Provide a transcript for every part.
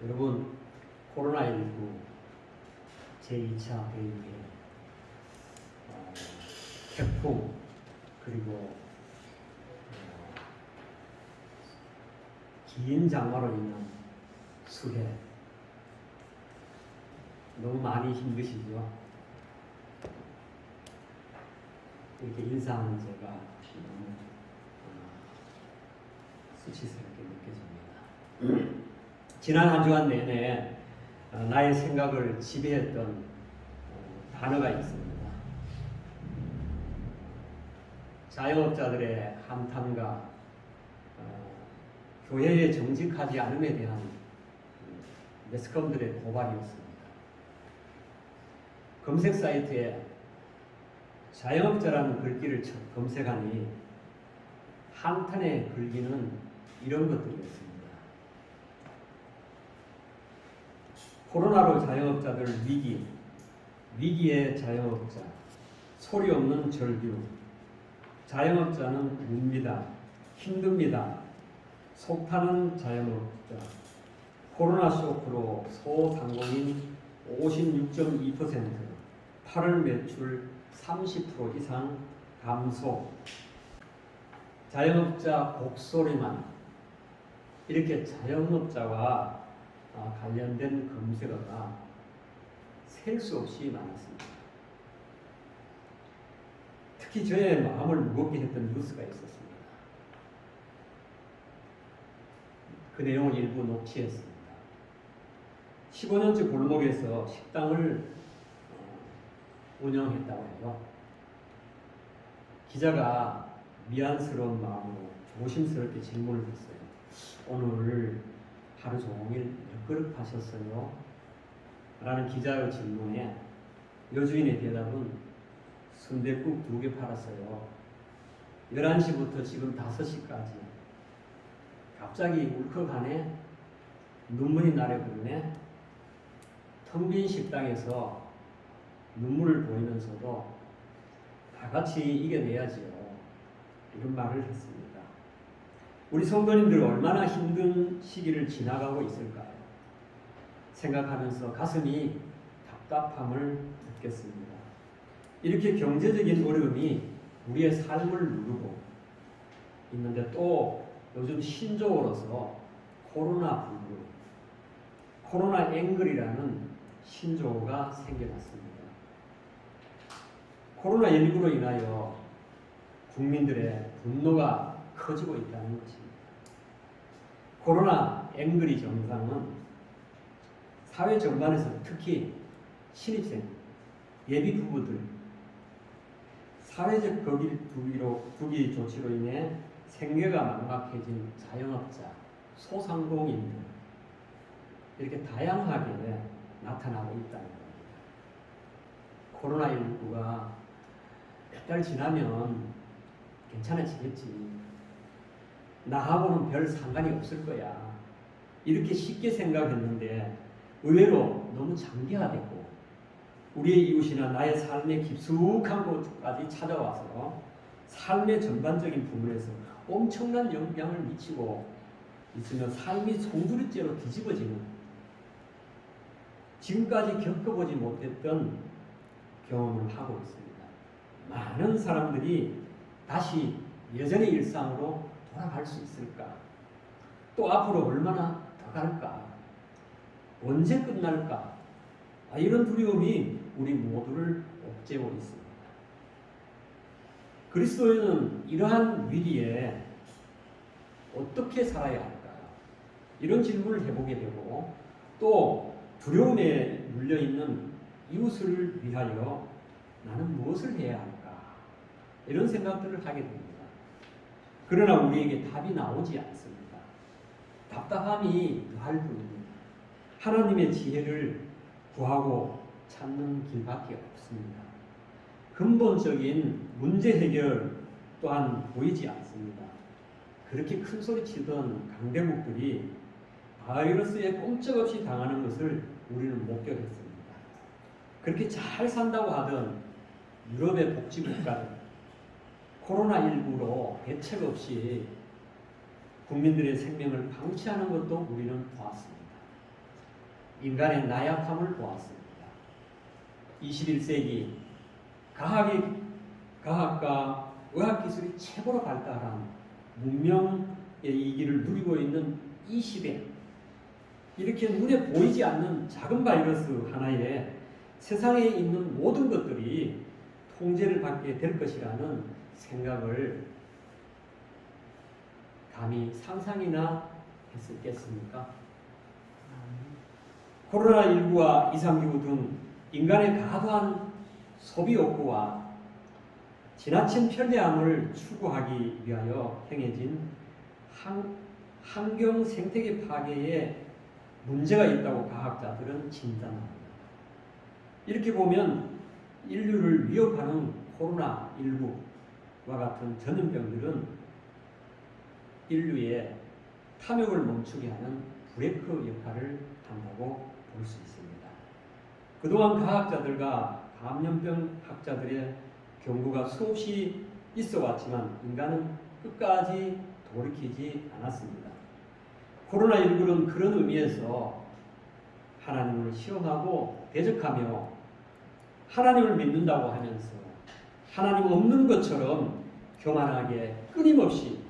여러분, 코로나19 제2차 대유행, 태풍, 그리고 긴 장마로 인한 수해, 너무 많이 힘드시죠? 이렇게 인사하는 제가 너무 수치스럽게 느껴집니다. 지난 한 주간 내내 나의 생각을 지배했던 단어가 있습니다. 자영업자들의 한탄과 교회에 정직하지 않음에 대한 매스컴들의 고발이었습니다. 검색 사이트에 자영업자라는 글귀를 검색하니 한탄의 글귀는 이런 것들이었습니다. 코로나로 자영업자들 위기, 위기의 자영업자, 소리 없는 절규, 자영업자는 웁니다, 힘듭니다, 속타는 자영업자, 코로나 쇼크로 소상공인 56.2%, 8월 매출 30% 이상 감소, 자영업자 곡소리만, 이렇게 자영업자와 관련된 검색어가 셀 수 없이 많았습니다. 특히 저의 마음을 무겁게 했던 뉴스가 있었습니다. 그 내용을 일부 녹취했습니다. 15년째 골목에서 식당을 운영했다고 해요. 기자가 미안스러운 마음으로 조심스럽게 질문을 했어요. 오늘 하루 종일 몇 그릇 파셨어요? 라는 기자의 질문에 여주인의 대답은 순댓국 2개 팔았어요. 11시부터 지금 5시까지. 갑자기 울컥하네. 눈물이 나래부르네. 텅 빈 식당에서 눈물을 보이면서도 다 같이 이겨내야지요. 이런 말을 했습니다. 우리 성도님들 얼마나 힘든 시기를 지나가고 있을까요? 생각하면서 가슴이 답답함을 느꼈습니다. 이렇게 경제적인 어려움이 우리의 삶을 누르고 있는데 또 요즘 신조어로서 코로나 불교, 코로나 앵글이라는 신조어가 생겨났습니다. 코로나19로 인하여 국민들의 분노가 커지고 있다는 것입니다. 코로나 앵글이 정상은 사회 전반에서 특히 신입생, 예비 부부들, 사회적 거리 두기 조치로 인해 생계가 막막해진 자영업자, 소상공인들, 이렇게 다양하게 나타나고 있다는 겁니다. 코로나19가 몇 달 지나면 괜찮아지겠지. 나하고는 별 상관이 없을 거야. 이렇게 쉽게 생각했는데 의외로 너무 장기화됐고 우리의 이웃이나 나의 삶의 깊숙한 곳까지 찾아와서 삶의 전반적인 부분에서 엄청난 영향을 미치고 있으면 삶이 송두리째로 뒤집어지는, 지금까지 겪어보지 못했던 경험을 하고 있습니다. 많은 사람들이 다시 예전의 일상으로 돌아갈 수 있을까? 또 앞으로 얼마나 더 갈까? 언제 끝날까? 이런 두려움이 우리 모두를 옥죄고 있습니다. 그리스도인은 이러한 위기에 어떻게 살아야 할까요? 이런 질문을 해보게 되고 또 두려움에 물려있는 이웃을 위하여 나는 무엇을 해야 할까? 이런 생각들을 하게 됩니다. 그러나 우리에게 답이 나오지 않습니다. 답답함이 더할 뿐입니다. 하나님의 지혜를 구하고 찾는 길밖에 없습니다. 근본적인 문제 해결 또한 보이지 않습니다. 그렇게 큰 소리 치던 강대국들이 바이러스에 꼼짝없이 당하는 것을 우리는 목격했습니다. 그렇게 잘 산다고 하던 유럽의 복지국가들, 코로나19로 대책 없이 국민들의 생명을 방치하는 것도 우리는 보았습니다. 인간의 나약함을 보았습니다. 21세기 과학과 의학기술이 최고로 발달한 문명의 이기를 누리고 있는 이 시대, 이렇게 눈에 보이지 않는 작은 바이러스 하나에 세상에 있는 모든 것들이 통제를 받게 될 것이라는 생각을 감히 상상이나 했었겠습니까? 코로나19와 이상기후 등 인간의 과도한 소비 욕구와 지나친 편리함을 추구하기 위하여 행해진 환경 생태계 파괴에 문제가 있다고 과학자들은 진단합니다. 이렇게 보면 인류를 위협하는 코로나19와 같은 전염병들은 인류의 탐욕을 멈추게 하는 브레이크 역할을 한다고 볼 수 있습니다. 그동안 과학자들과 감염병 학자들의 경고가 수없이 있어 왔지만 인간은 끝까지 돌이키지 않았습니다. 코로나19는 그런 의미에서 하나님을 시험하고 대적하며 하나님을 믿는다고 하면서 하나님 없는 것처럼 교만하게 끊임없이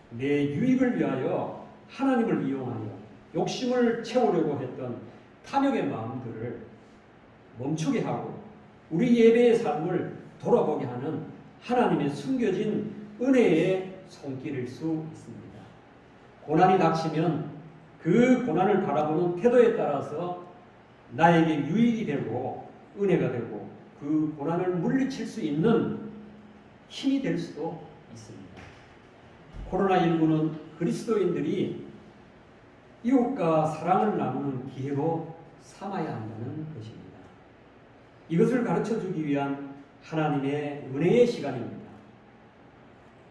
내 유익을 위하여 하나님을 이용하여 욕심을 채우려고 했던 탐욕의 마음들을 멈추게 하고 우리 예배의 삶을 돌아보게 하는 하나님의 숨겨진 은혜의 손길일 수 있습니다. 고난이 닥치면 그 고난을 바라보는 태도에 따라서 나에게 유익이 되고 은혜가 되고 그 고난을 물리칠 수 있는 힘이 될 수도 있습니다. 코로나19는 그리스도인들이 이웃과 사랑을 나누는 기회로 삼아야 한다는 것입니다. 이것을 가르쳐주기 위한 하나님의 은혜의 시간입니다.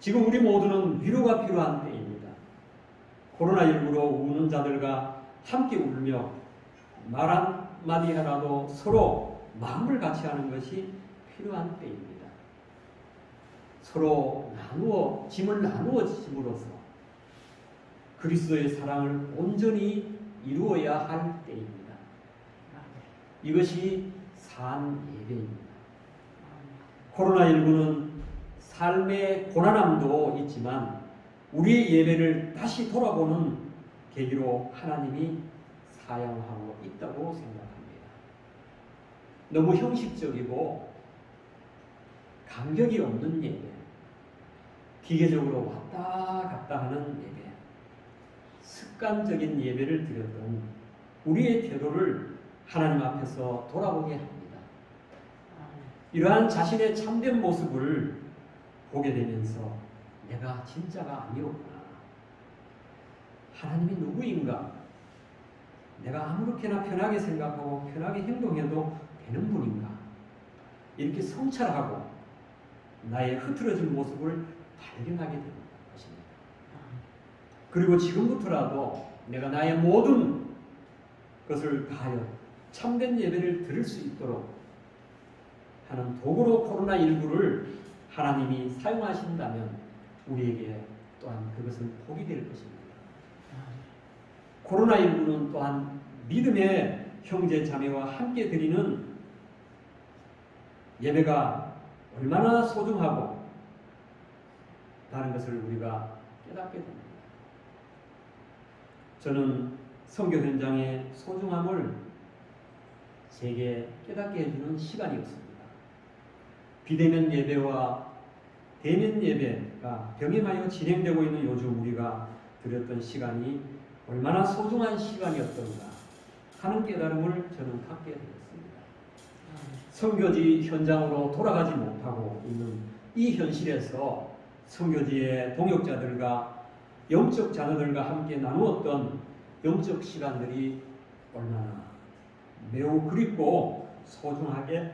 지금 우리 모두는 위로가 필요한 때입니다. 코로나19로 우는 자들과 함께 울며 말 한마디 하나도 서로 마음을 같이 하는 것이 필요한 때입니다. 서로 짐을 나누어 짐으로써 그리스도의 사랑을 온전히 이루어야 할 때입니다. 이것이 산 예배입니다. 코로나19는 삶의 고난함도 있지만 우리의 예배를 다시 돌아보는 계기로 하나님이 사용하고 있다고 생각합니다. 너무 형식적이고 감격이 없는 예배, 기계적으로 왔다 갔다 하는 예배, 습관적인 예배를 드렸던 우리의 태도를 하나님 앞에서 돌아보게 합니다. 이러한 자신의 참된 모습을 보게 되면서 내가 진짜가 아니었구나. 하나님이 누구인가? 내가 아무렇게나 편하게 생각하고 편하게 행동해도 되는 분인가? 이렇게 성찰하고 나의 흐트러진 모습을 발견하게 되는 것입니다. 그리고 지금부터라도 내가 나의 모든 것을 다하여 참된 예배를 드릴 수 있도록 하는 도구로 코로나19를 하나님이 사용하신다면 우리에게 또한 그것은 복이 될 것입니다. 코로나19는 또한 믿음의 형제 자매와 함께 드리는 예배가 얼마나 소중하고 다른 것을 우리가 깨닫게 됩니다. 저는 선교 현장의 소중함을 제게 깨닫게 해주는 시간이었습니다. 비대면 예배와 대면 예배가 병행하여 진행되고 있는 요즘 우리가 드렸던 시간이 얼마나 소중한 시간이었던가 하는 깨달음을 저는 갖게 되었습니다. 선교지 현장으로 돌아가지 못하고 있는 이 현실에서 선교지의 동역자들과 영적 자녀들과 함께 나누었던 영적 시간들이 얼마나 매우 그립고 소중하게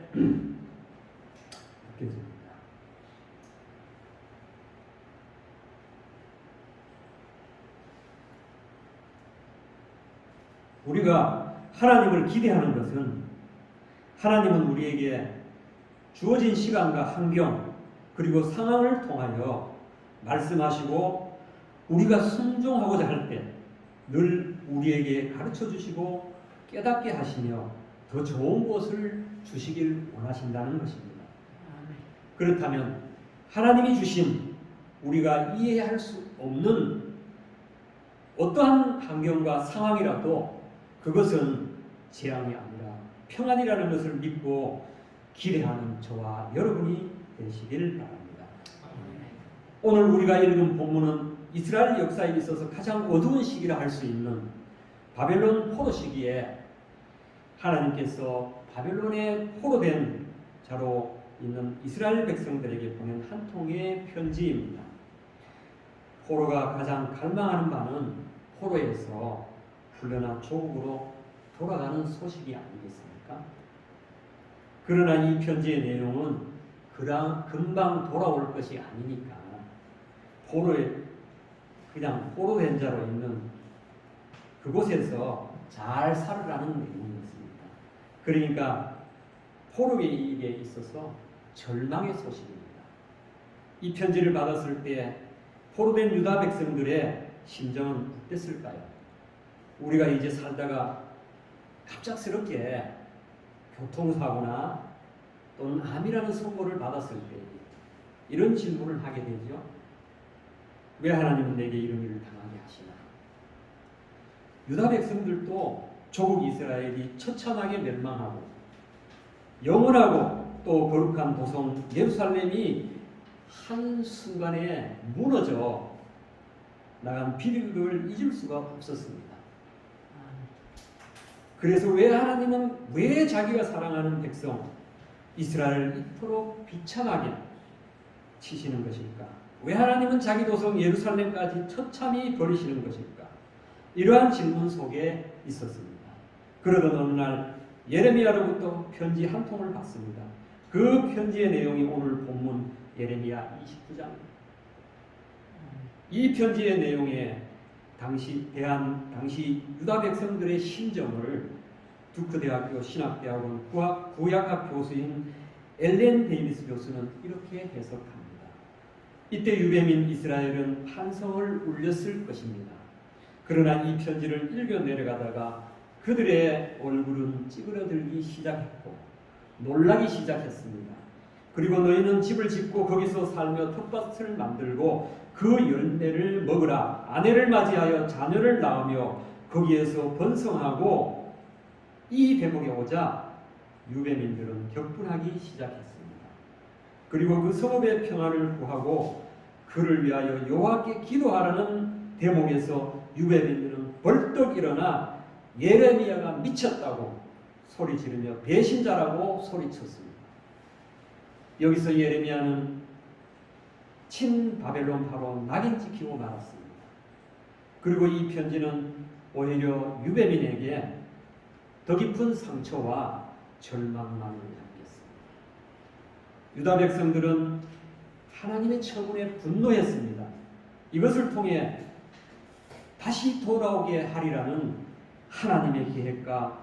느껴집니다. 우리가 하나님을 기대하는 것은 하나님은 우리에게 주어진 시간과 환경 그리고 상황을 통하여 말씀하시고 우리가 순종하고자 할 때 늘 우리에게 가르쳐 주시고 깨닫게 하시며 더 좋은 곳을 주시길 원하신다는 것입니다. 그렇다면 하나님이 주신 우리가 이해할 수 없는 어떠한 환경과 상황이라도 그것은 재앙이 아니라 평안이라는 것을 믿고 기대하는 저와 여러분이 되시길 바랍니다. 오늘 우리가 읽은 본문은 이스라엘 역사에 있어서 가장 어두운 시기라 할 수 있는 바벨론 포로 시기에 하나님께서 바벨론에 포로된 자로 있는 이스라엘 백성들에게 보낸 한 통의 편지입니다. 포로가 가장 갈망하는 바는 포로에서 풀려난 조국으로 돌아가는 소식이 아니겠습니까? 그러나 이 편지의 내용은 금방 돌아올 것이 아니니까 그냥 포로된 자로 있는 그곳에서 잘 살으라는 내용이었습니다. 그러니까 포로에게 있어서 절망의 소식입니다. 이 편지를 받았을 때 포로된 유다 백성들의 심정은 어땠을까요? 우리가 이제 살다가 갑작스럽게 교통사고나 또는 암이라는 선고를 받았을 때 이런 질문을 하게 되죠. 왜 하나님은 내게 이런 일을 당하게 하시나? 유다 백성들도 조국 이스라엘이 처참하게 멸망하고 영원하고 또 거룩한 도성 예루살렘이 한순간에 무너져 나간 비극을 잊을 수가 없었습니다. 그래서 왜 자기가 사랑하는 백성 이스라엘을 이토록 비참하게 치시는 것일까? 왜 하나님은 자기 도성 예루살렘까지 처참히 버리시는 것일까? 이러한 질문 속에 있었습니다. 그러던 어느 날 예레미야로부터 편지 한 통을 받습니다. 그 편지의 내용이 오늘 본문 예레미야 29장입니다. 이 편지의 내용에 당시 유다 백성들의 심정을 두크대학교 신학대학원 구약학 교수인 엘렌 데이비스 교수는 이렇게 해석합니다. 이때 유대민 이스라엘은 환성을 울렸을 것입니다. 그러나 이 편지를 읽어 내려가다가 그들의 얼굴은 찌그러들기 시작했고 놀라기 시작했습니다. 그리고 너희는 집을 짓고 거기서 살며 텃밭을 만들고 그 열매를 먹으라. 아내를 맞이하여 자녀를 낳으며 거기에서 번성하고 이 대목에 오자 유대민들은 격분하기 시작했습니다. 그리고 그 성읍의 평안을 구하고 그를 위하여 여호와께 기도하라는 대목에서 유대민들은 벌떡 일어나 예레미야가 미쳤다고 소리 지르며 배신자라고 소리쳤습니다. 여기서 예레미야는 친 바벨론 파로 낙인 찍히고 말았습니다. 그리고 이 편지는 오히려 유대민에게 더 깊은 상처와 절망만을 남겼습니다. 유다 백성들은 하나님의 처분에 분노했습니다. 이것을 통해 다시 돌아오게 하리라는 하나님의 계획과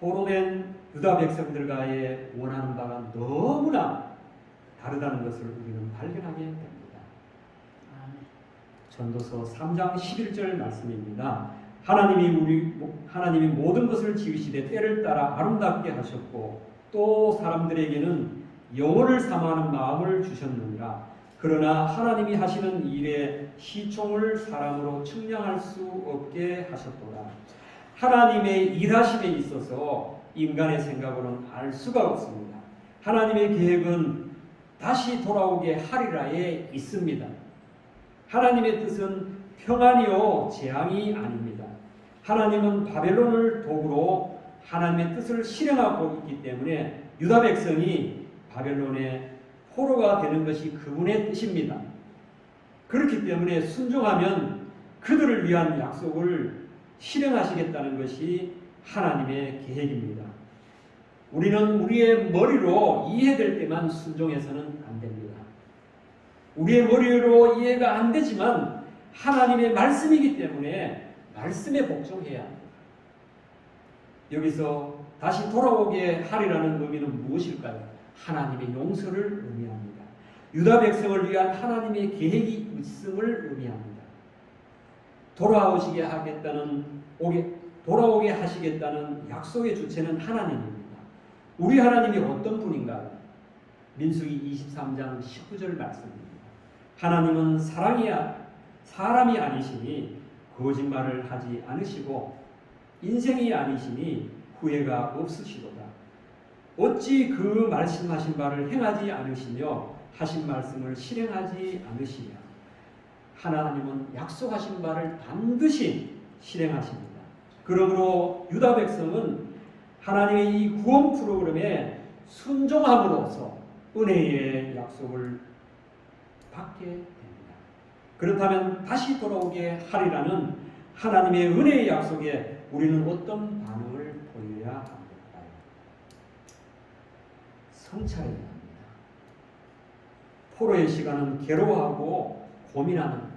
포로된 유다 백성들과의 원하는 바가 너무나 다르다는 것을 우리는 발견하게 됩니다. 전도서 3장 11절 말씀입니다. 하나님이 모든 것을 지으시되 때를 따라 아름답게 하셨고 또 사람들에게는 영혼을 사모하는 마음을 주셨느니라. 그러나 하나님이 하시는 일에 시총을 사람으로 측량할 수 없게 하셨도다. 하나님의 일하심에 있어서 인간의 생각으로는 알 수가 없습니다. 하나님의 계획은 다시 돌아오게 하리라에 있습니다. 하나님의 뜻은 평안이요 재앙이 아닙니다. 하나님은 바벨론을 도구로 하나님의 뜻을 실행하고 있기 때문에 유다 백성이 바벨론의 포로가 되는 것이 그분의 뜻입니다. 그렇기 때문에 순종하면 그들을 위한 약속을 실행하시겠다는 것이 하나님의 계획입니다. 우리는 우리의 머리로 이해될 때만 순종해서는 안 됩니다. 우리의 머리로 이해가 안 되지만 하나님의 말씀이기 때문에 말씀에 복종해야 합니다. 여기서 다시 돌아오게 하리라는 의미는 무엇일까요? 하나님의 용서를 의미합니다. 유다 백성을 위한 하나님의 계획이 있음을 의미합니다. 돌아오게 돌아오게 하시겠다는 약속의 주체는 하나님입니다. 우리 하나님이 어떤 분인가요? 민수기 23장 19절 말씀입니다. 하나님은 사람이 아니시니 거짓말을 하지 않으시고 인생이 아니시니 후회가 없으시도다. 어찌 그 말씀하신 바를 행하지 않으시며 하신 말씀을 실행하지 않으시냐. 하나님은 약속하신 바를 반드시 실행하십니다. 그러므로 유다 백성은 하나님의 이 구원 프로그램에 순종함으로써 은혜의 약속을 받게 됩니다. 그렇다면 다시 돌아오게 하리라는 하나님의 은혜의 약속에 우리는 어떤 반응을 보여야 합니까? 성찰해야 합니다. 포로의 시간은 괴로워하고 고민하는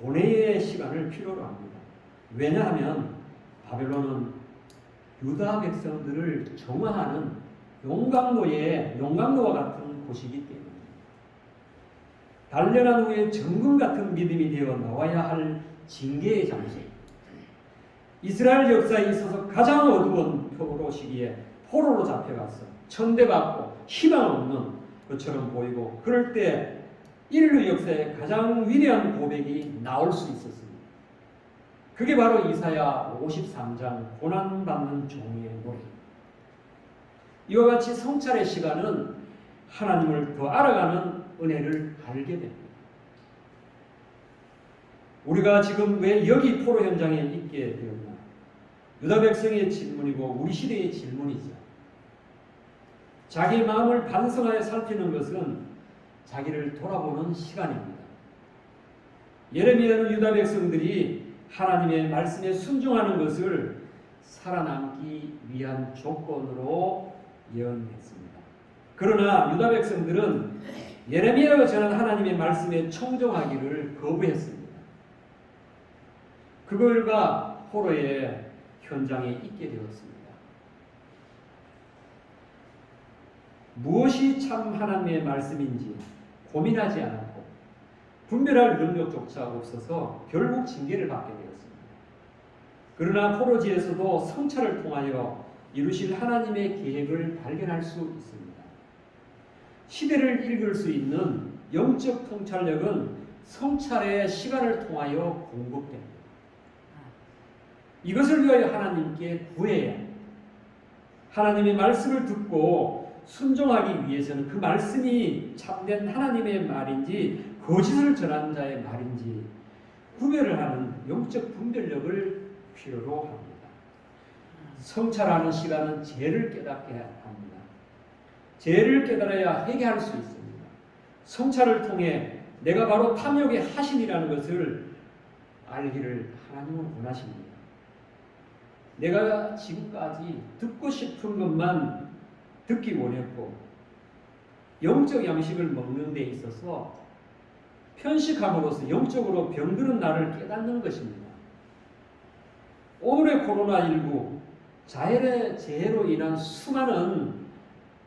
고뇌의 시간을 필요로 합니다. 왜냐하면 바벨론은 유다 백성들을 정화하는 용광로와 같은 곳이기 때문입니다. 단련한 후에 정금 같은 믿음이 되어 나와야 할 징계의 장소. 이스라엘 역사에 있어서 가장 어두운 포로 시기에 포로로 잡혀갔어. 천대받고 희망 없는 것처럼 보이고, 그럴 때 인류 역사에 가장 위대한 고백이 나올 수 있었습니다. 그게 바로 이사야 53장 고난받는 종의 노래. 이와 같이 성찰의 시간은 하나님을 더 알아가는 은혜를 알게 됩니다. 우리가 지금 왜 여기 포로 현장에 있게 되었나? 유다 백성의 질문이고 우리 시대의 질문이죠. 자기 마음을 반성하여 살피는 것은 자기를 돌아보는 시간입니다. 예레미야는 유다 백성들이 하나님의 말씀에 순종하는 것을 살아남기 위한 조건으로 예언했습니다. 그러나 유다 백성들은 예레미야가 전한 하나님의 말씀에 청종하기를 거부했습니다. 그 결과 포로의 현장에 있게 되었습니다. 무엇이 참 하나님의 말씀인지 고민하지 않았고 분별할 능력조차 없어서 결국 징계를 받게 되었습니다. 그러나 포로지에서도 성찰을 통하여 이루실 하나님의 계획을 발견할 수 있습니다. 시대를 읽을 수 있는 영적 통찰력은 성찰의 시간을 통하여 공급됩니다. 이것을 위하여 하나님께 구해야 합니다. 하나님의 말씀을 듣고 순종하기 위해서는 그 말씀이 참된 하나님의 말인지 거짓을 전하는 자의 말인지 구별을 하는 영적 분별력을 필요로 합니다. 성찰하는 시간은 죄를 깨닫게 합니다. 죄를 깨달아야 회개할 수 있습니다. 성찰을 통해 내가 바로 탐욕의 하신이라는 것을 알기를 하나님은 원하십니다. 내가 지금까지 듣고 싶은 것만 듣기 원했고 영적 양식을 먹는 데 있어서 편식함으로써 영적으로 병드는 나를 깨닫는 것입니다. 오늘의 코로나19 자연의 재해로 인한 수많은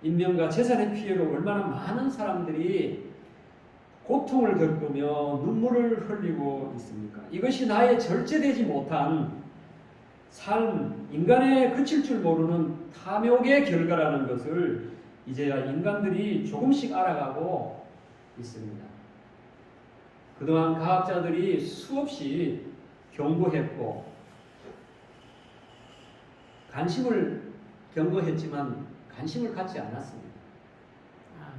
인명과 재산의 피해로 얼마나 많은 사람들이 고통을 겪으며 눈물을 흘리고 있습니까? 이것이 나의 절제되지 못한 삶, 인간의 그칠 줄 모르는 탐욕의 결과라는 것을 이제야 인간들이 조금씩 알아가고 있습니다. 그동안 과학자들이 수없이 경고했고 경고했지만 관심을 갖지 않았습니다.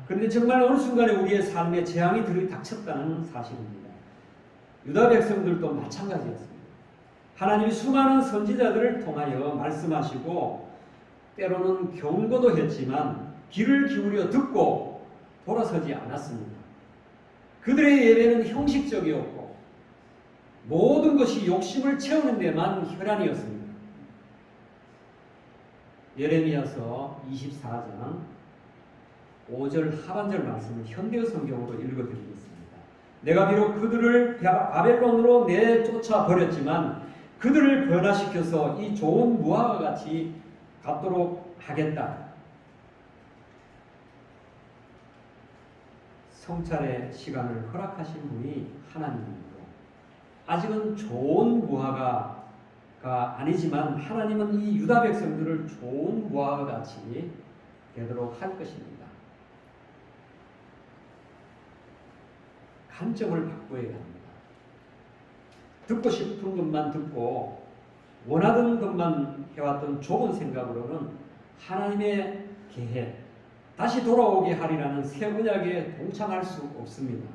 그런데 정말 어느 순간에 우리의 삶에 재앙이 들이닥쳤다는 사실입니다. 유다 백성들도 마찬가지였습니다. 하나님이 수많은 선지자들을 통하여 말씀하시고 때로는 경고도 했지만 귀를 기울여 듣고 돌아서지 않았습니다. 그들의 예배는 형식적이었고 모든 것이 욕심을 채우는 데만 혈안이었습니다. 예레미야서 24장 5절 하반절 말씀을 현대어 성경으로 읽어드리겠습니다. 내가 비록 그들을 바벨론으로 내쫓아 버렸지만 그들을 변화시켜서 이 좋은 무화과 같이 갖도록 하겠다. 성찰의 시간을 허락하신 분이 하나님이고 아직은 좋은 무화과 아니지만 하나님은 이 유다 백성들을 좋은 무화과 같이 되도록 할 것입니다. 관점을 바꿔야 합니다. 듣고 싶은 것만 듣고 원하던 것만 해왔던 좁은 생각으로는 하나님의 계획, 다시 돌아오게 하리라는 새 언약에 동참할 수 없습니다.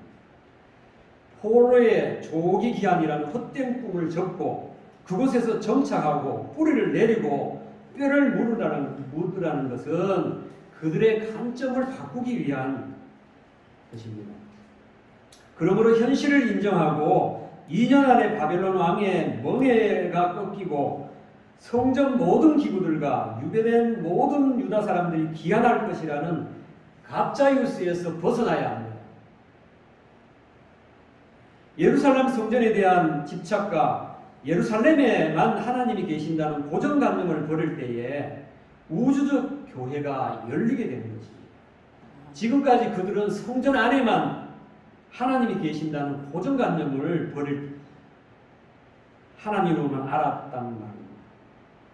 포로의 조기 기한이라는 헛된 꿈을 접고 그곳에서 정착하고 뿌리를 내리고 뼈를 묻으라는 것은 그들의 관점을 바꾸기 위한 것입니다. 그러므로 현실을 인정하고 2년 안에 바벨론 왕의 멍에가 꺾이고 성전 모든 기구들과 유배된 모든 유다 사람들이 귀환할 것이라는 가짜뉴스에서 벗어나야 합니다. 예루살렘 성전에 대한 집착과 예루살렘에만 하나님이 계신다는 고정관념을 버릴 때에 우주적 교회가 열리게 되는 것입니다. 지금까지 그들은 성전 안에만 하나님이 계신다는 고정관념을 버릴 하나님으로만 알았단 말입니다.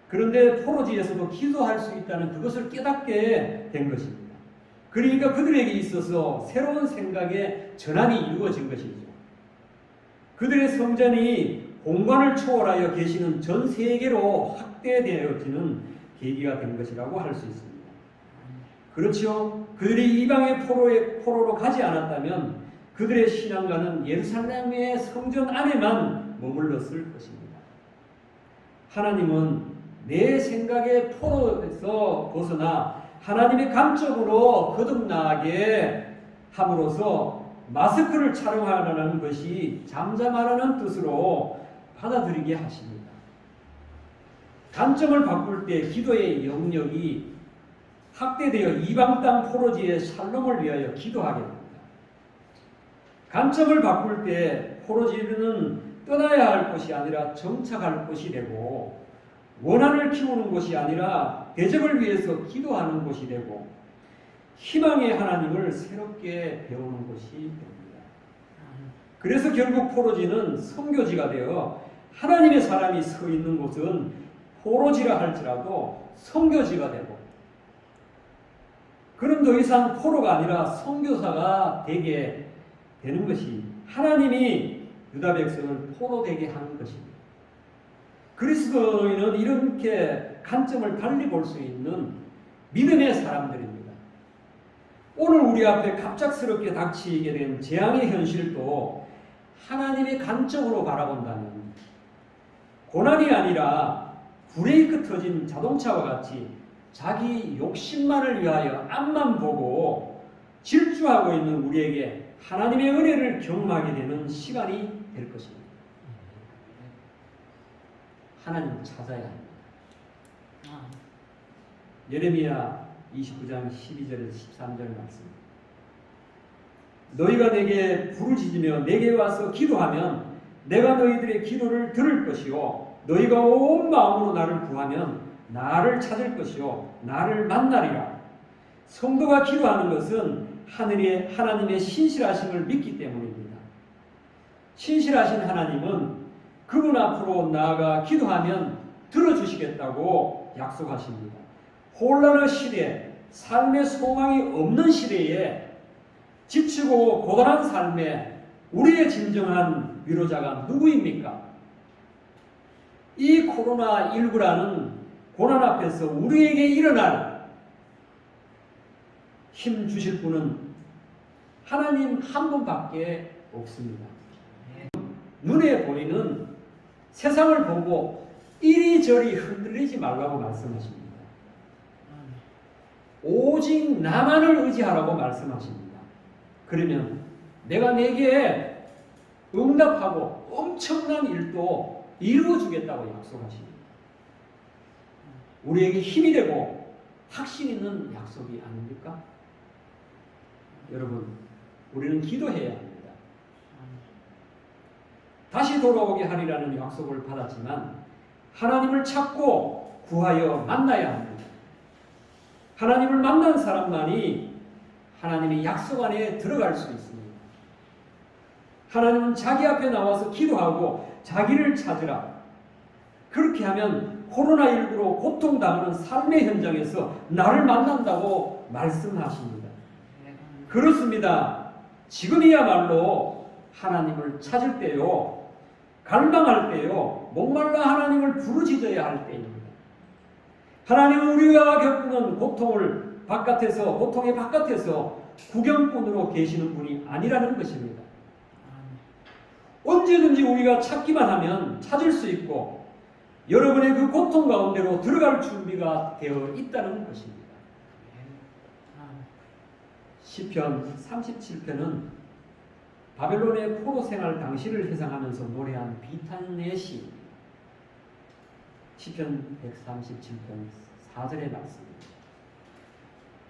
그런데 포로지에서도 기도할 수 있다는 그것을 깨닫게 된 것입니다. 그러니까 그들에게 있어서 새로운 생각의 전환이 이루어진 것이죠. 그들의 성전이 공간을 초월하여 계시는 전 세계로 확대되어지는 계기가 된 것이라고 할 수 있습니다. 그렇죠. 그들이 이방의 포로로 가지 않았다면 그들의 신앙과는 예루살렘의 성전 안에만 머물렀을 것입니다. 하나님은 내 생각의 포로에서 벗어나 하나님의 관점으로 거듭나게 함으로써 마스크를 촬영하라는 것이 잠잠하라는 뜻으로 받아들이게 하십니다. 관점을 바꿀 때 기도의 영역이 확대되어 이방 땅 포로지의 샬롬을 위하여 기도하게 됩니다. 관점을 바꿀 때 포로지는 떠나야 할 곳이 아니라 정착할 곳이 되고 원한을 키우는 곳이 아니라 대적을 위해서 기도하는 곳이 되고 희망의 하나님을 새롭게 배우는 곳이 됩니다. 그래서 결국 포로지는 선교지가 되어 하나님의 사람이 서 있는 곳은 포로지라 할지라도 선교지가 되고 그럼 더 이상 포로가 아니라 선교사가 되게 되는 것이 하나님이 유다 백성을 포로되게 한 것입니다. 그리스도인은 이렇게 관점을 달리 볼 수 있는 믿음의 사람들입니다. 오늘 우리 앞에 갑작스럽게 닥치게 된 재앙의 현실도 하나님의 관점으로 바라본다면 고난이 아니라 브레이크 터진 자동차와 같이 자기 욕심만을 위하여 앞만 보고 질주하고 있는 우리에게 하나님의 은혜를 경험하게 되는 시간이 될 것입니다. 하나님을 찾아야 합니다. 예레미야 29장 12절에서 13절 말씀. 너희가 내게 부르짖으며 내게 와서 기도하면 내가 너희들의 기도를 들을 것이요 너희가 온 마음으로 나를 구하면 나를 찾을 것이요 나를 만나리라. 성도가 기도하는 것은 하나님의 신실하심을 믿기 때문입니다. 신실하신 하나님은 그분 앞으로 나아가 기도하면 들어주시겠다고 약속하십니다. 혼란의 시대, 삶의 소망이 없는 시대에 지치고 고단한 삶에 우리의 진정한 위로자가 누구입니까? 이 코로나19라는 고난 앞에서 우리에게 일어날 힘 주실 분은 하나님 한 분밖에 없습니다. 눈에 보이는 세상을 보고 이리저리 흔들리지 말라고 말씀하십니다. 오직 나만을 의지하라고 말씀하십니다. 그러면 내가 내게 응답하고 엄청난 일도 이루어주겠다고 약속하십니다. 우리에게 힘이 되고 확신 있는 약속이 아닙니까? 여러분, 우리는 기도해야 합니다. 다시 돌아오게 하리라는 약속을 받았지만 하나님을 찾고 구하여 만나야 합니다. 하나님을 만난 사람만이 하나님의 약속 안에 들어갈 수 있습니다. 하나님은 자기 앞에 나와서 기도하고 자기를 찾으라. 그렇게 하면 코로나19로 고통당하는 삶의 현장에서 나를 만난다고 말씀하십니다. 그렇습니다. 지금이야말로 하나님을 찾을 때요, 갈망할 때요, 목말라 하나님을 부르짖어야 할 때입니다. 하나님은 우리가 겪는 고통을 고통의 바깥에서 구경꾼으로 계시는 분이 아니라는 것입니다. 언제든지 우리가 찾기만 하면 찾을 수 있고 여러분의 그 고통 가운데로 들어갈 준비가 되어 있다는 것입니다. 시편 37편은 바벨론의 포로 생활 당시를 회상하면서 노래한 비탄의 시입니다. 시편 137편 4절의 말씀입니다.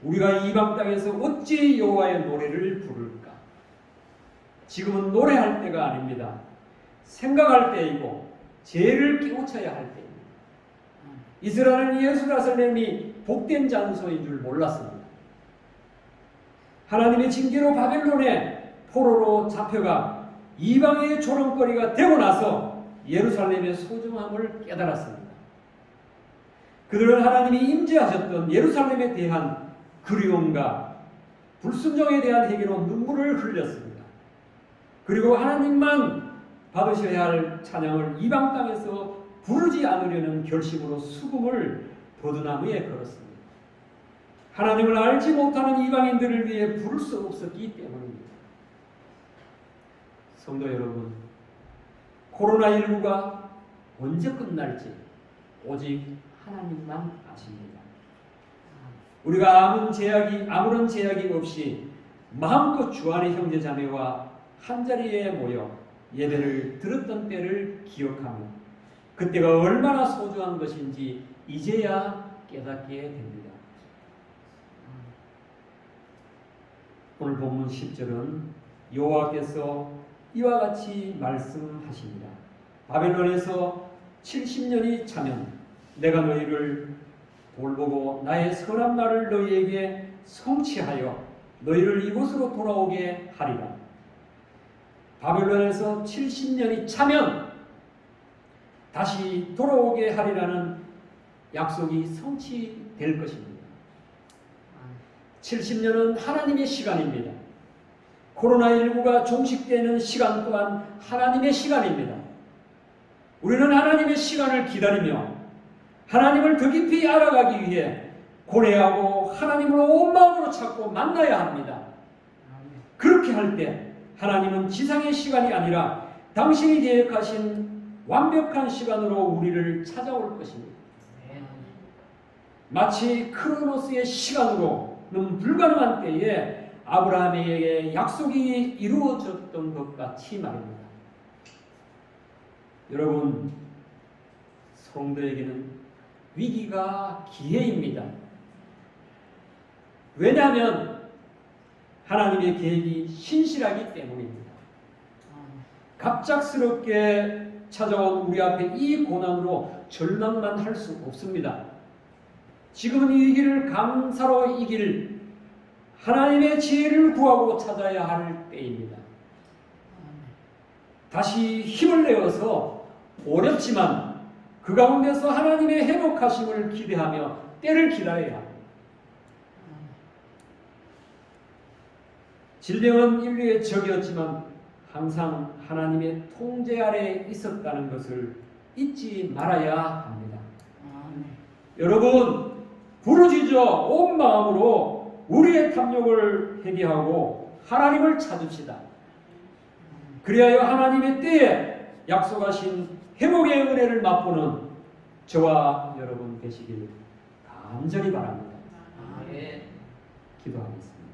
우리가 이방 땅에서 어찌 여호와의 노래를 부를까? 지금은 노래할 때가 아닙니다. 생각할 때이고 죄를 깨우쳐야 할 때입니다. 이스라엘은 예루살렘이 복된 장소인 줄 몰랐습니다. 하나님의 징계로 바벨론의 포로로 잡혀가 이방의 조롱거리가 되고 나서 예루살렘의 소중함을 깨달았습니다. 그들은 하나님이 임재하셨던 예루살렘에 대한 그리움과 불순종에 대한 회개로 눈물을 흘렸습니다. 그리고 하나님만 받으셔야 할 찬양을 이방 땅에서 부르지 않으려는 결심으로 수금을 버드나무에 걸었습니다. 하나님을 알지 못하는 이방인들을 위해 부를 수 없었기 때문입니다. 성도 여러분, 코로나19가 언제 끝날지 오직 하나님만 아십니다. 우리가 아무런 제약이 없이 마음껏 주안의 형제자매와 한자리에 모여 예배를 드렸던 때를 기억하며 그때가 얼마나 소중한 것인지 이제야 깨닫게 됩니다. 오늘 본문 10절은 여호와께서 이와 같이 말씀하십니다. 바벨론에서 70년이 차면 내가 너희를 돌보고 나의 선한 말을 너희에게 성취하여 너희를 이곳으로 돌아오게 하리라. 바벨론에서 70년이 차면 다시 돌아오게 하리라는 약속이 성취될 것입니다. 70년은 하나님의 시간입니다. 코로나19가 종식되는 시간 또한 하나님의 시간입니다. 우리는 하나님의 시간을 기다리며 하나님을 더 깊이 알아가기 위해 고뇌하고 하나님을 온 마음으로 찾고 만나야 합니다. 그렇게 할 때 하나님은 지상의 시간이 아니라 당신이 계획하신 완벽한 시간으로 우리를 찾아올 것입니다. 마치 크로노스의 시간으로는 불가능한 때에 아브라함에게 약속이 이루어졌던 것 같이 말입니다. 여러분, 성도에게는 위기가 기회입니다. 왜냐하면 하나님의 계획이 신실하기 때문입니다. 갑작스럽게 찾아온 우리 앞에 이 고난으로 절망만 할 수 없습니다. 지금은 이 위기를 감사로 이길 하나님의 지혜를 구하고 찾아야 할 때입니다. 다시 힘을 내어서 어렵지만 그 가운데서 하나님의 회복하심을 기대하며 때를 기다려야 합니다. 질병은 인류의 적이었지만 항상 하나님의 통제 아래에 있었다는 것을 잊지 말아야 합니다. 여러분, 부르짖어 온 마음으로 우리의 탐욕을 회개하고 하나님을 찾읍시다. 그리하여 하나님의 때에 약속하신 회복의 은혜를 맛보는 저와 여러분 되시길 간절히 바랍니다. 기도하겠습니다.